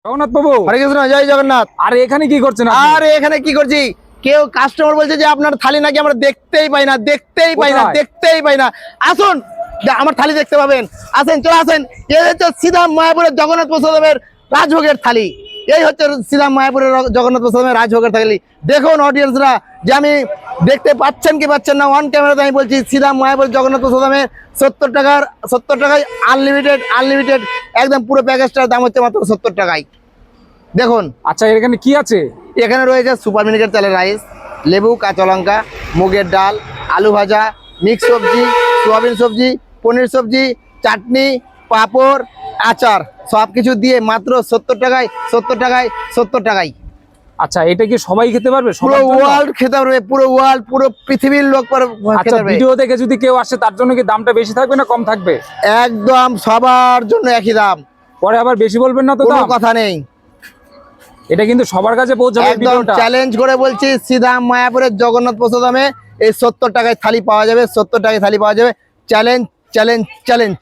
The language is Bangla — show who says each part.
Speaker 1: জগন্নাথ বাবু,
Speaker 2: হরে কৃষ্ণ, জয় জগন্নাথ।
Speaker 1: আরে এখানে কি করছেন?
Speaker 2: আরে এখানে কি করছি, কেউ কাস্টমার বলছে যে আপনার থালি নাকি আমরা দেখতেই পাই না, দেখতেই পাই না,
Speaker 1: কোথায়?
Speaker 2: দেখতেই পাই না। আসুন, আমার থালি দেখতে পাবেন। আসেন, চলে আসেন। এই হচ্ছে সিধা মায়াপুরের জগন্নাথ প্রসাদের রাজভোগের থালি। এই হচ্ছে সিধা মায়াপুরের জগন্নাথ প্রসাদের রাজভোগের থালি। দেখুন অডিয়েন্সরা, যে আমি দেখতে পাচ্ছেন কি পাচ্ছেন না, অন ক্যামেরাতে আমি বলছি সিধা মায়াপুর জগন্নাথ প্রসাদমে 70 টাকায় আনলিমিটেড একদম পুরো প্যাকেজটার দাম হচ্ছে মাত্র 70 টাকায়। দেখুন,
Speaker 1: আচ্ছা, এখানে কি আছে?
Speaker 2: এখানে রয়েছে সুপার মিনিকেট চালের রাইস, লেবু, কাঁচা লঙ্কা, মুগের ডাল, আলু ভাজা, মিক্স সবজি, সোয়াবিন সবজি, পনির সবজি, চাটনি, পাঁপড়, আচার, সব কিছু দিয়ে মাত্র 70 টাকায়।
Speaker 1: আচ্ছা, এটা কি সবাই খেতে পারবে?
Speaker 2: পুরো
Speaker 1: সবার জন্য?
Speaker 2: ওয়ার্ল্ড খেতে পারবে, পুরো ওয়ার্ল্ড, পুরো পৃথিবীর লোক
Speaker 1: আচ্ছা,
Speaker 2: খেতে পারবে।
Speaker 1: ভিডিও দেখে যদি কেউ আসে তার জন্য কি দামটা বেশি থাকবে না কম থাকবে?
Speaker 2: একদম সবার জন্য একই দাম,
Speaker 1: পরে আবার বেশি বলবেন না তো
Speaker 2: কোনো
Speaker 1: দাম?
Speaker 2: কথা নেই।
Speaker 1: এটা কিন্তু সবার কাছে পৌঁছাবে
Speaker 2: একদম
Speaker 1: ভিডিওটা।
Speaker 2: চ্যালেঞ্জ করে বলছি, সিধা মায়াপুরের জগন্নাথ প্রসাদমে এই 70 টাকায় থালি পাওয়া যাবে, 70 টাকায় থালি পাওয়া যাবে। Challenge challenge challenge.